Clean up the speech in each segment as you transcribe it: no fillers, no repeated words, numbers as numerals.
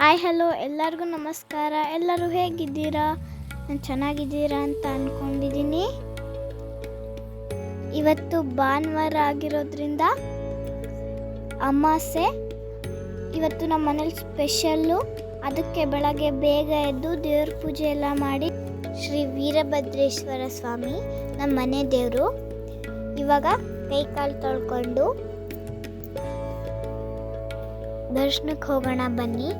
Hi hello ಎಲ್ಲರಿಗೂ ನಮಸ್ಕಾರ. ಎಲ್ಲರೂ ಹೇಗಿದ್ದೀರಾ? ನಾನು ಚೆನ್ನಾಗಿದ್ದೀರಾ ಅಂತ ಅಂದ್ಕೊಂಡಿದ್ದೀನಿ. ಇವತ್ತು ಭಾನುವಾರ ಆಗಿರೋದ್ರಿಂದ ಅಮಾವಾಸ್ಯೆ. ಇವತ್ತು ನಮ್ಮ ಮನೇಲಿ ಸ್ಪೆಷಲ್ಲು. ಅದಕ್ಕೆ ಬೆಳಗ್ಗೆ ಬೇಗ ಎದ್ದು ದೇವ್ರ ಪೂಜೆ ಎಲ್ಲ ಮಾಡಿ ಶ್ರೀ ವೀರಭದ್ರೇಶ್ವರ ಸ್ವಾಮಿ ನಮ್ಮ ಮನೆ ದೇವರು. ಇವಾಗ ಕೈ ಕಾಲು ತೊಳ್ಕೊಂಡು ದರ್ಶನಕ್ಕೆ ಹೋಗೋಣ ಬನ್ನಿ.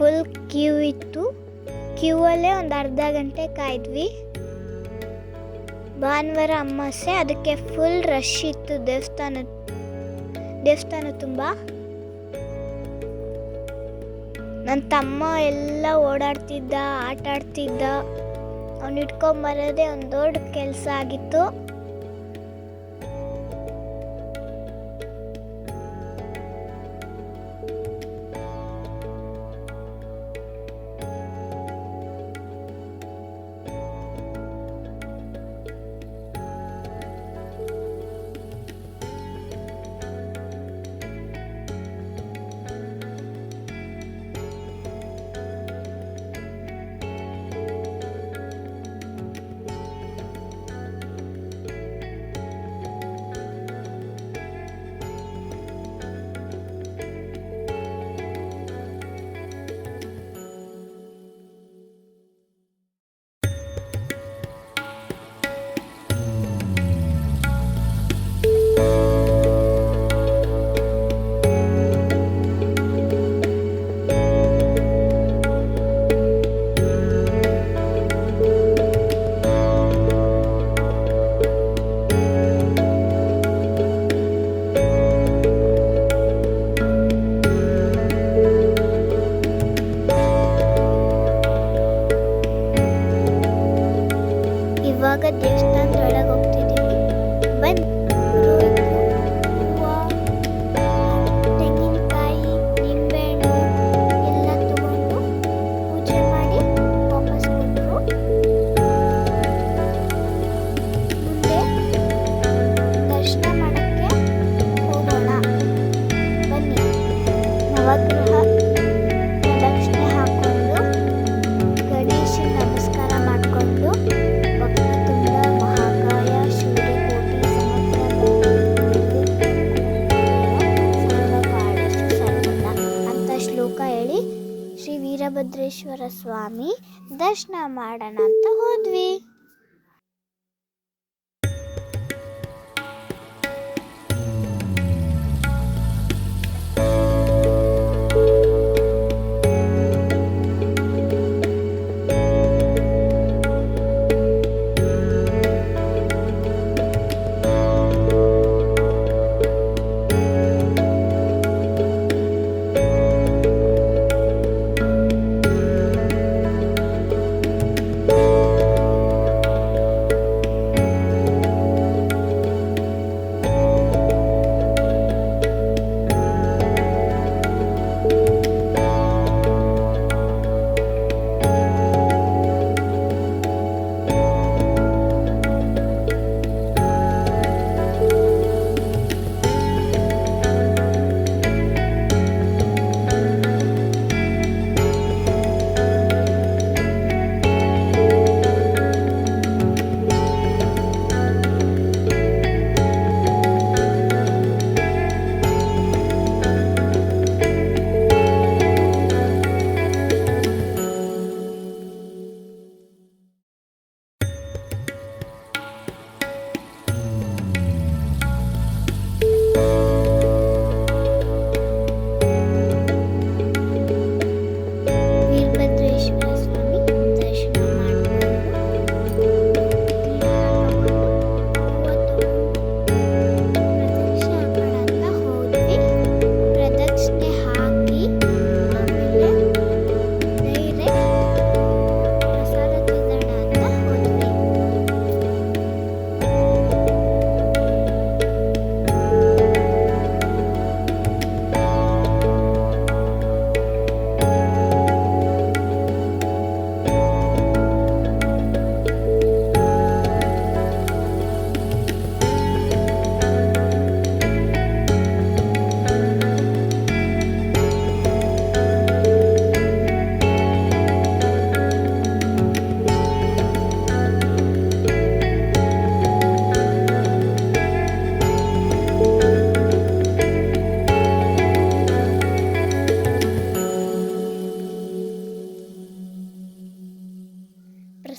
ಫುಲ್ ಕ್ಯೂ ಇತ್ತು. ಕ್ಯೂವಲ್ಲೇ ಒಂದು ಅರ್ಧ ಗಂಟೆ ಕಾಯ್ದ್ವಿ. ಭಾನುವಾರ ಅಮಾವಾಸ್ಯೆ, ಅದಕ್ಕೆ ಫುಲ್ ರಶ್ ಇತ್ತು ದೇವಸ್ಥಾನ ತುಂಬ. ನನ್ನ ತಮ್ಮ ಎಲ್ಲ ಓಡಾಡ್ತಿದ್ದ, ಆಟ ಆಡ್ತಿದ್ದ. ಅವ್ನು ಇಟ್ಕೊಂಬರೋದೇ ಒಂದು ದೊಡ್ಡ ಕೆಲಸ ಆಗಿತ್ತು. ಇವಾಗ ದೇವಸ್ಥಾನದೊಳಗೆ ಹೋಗ್ತಿದ್ದೀವಿ. ಬನ್ನಿ. ಹೂವು, ತೆಂಗಿನಕಾಯಿ, ನಿಂಬೆಹಣ್ಣು ಎಲ್ಲ ತಗೊಂಡು ಪೂಜೆ ಮಾಡಿ ವಾಪಸ್ ಕೊಟ್ಟರು. ಮುಂದೆ ದರ್ಶನ ಮಾಡೋಕ್ಕೆ ಹೋಗೋಣ ಬನ್ನಿ. ನವಗ್ರಹ ಪ್ರದಕ್ಷಿಣೆ ಹಾಕೊಂಡು ಗಣೇಶನ ನಮಸ್ಕಾರ ಮಾಡಿಕೊಂಡು ಶ್ರೀ ವೀರಭದ್ರೇಶ್ವರ ಸ್ವಾಮಿ ದರ್ಶನ ಮಾಡೋಣ ಅಂತ ಹೋದ್ವಿ.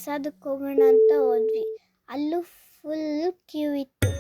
ಪ್ರಸಾದಕ್ಕೆ ಹೋಗೋಣ ಅಂತ ಹೋದ್ವಿ. ಅಲ್ಲೂ ಫುಲ್ ಕ್ಯೂ ಇತ್ತು.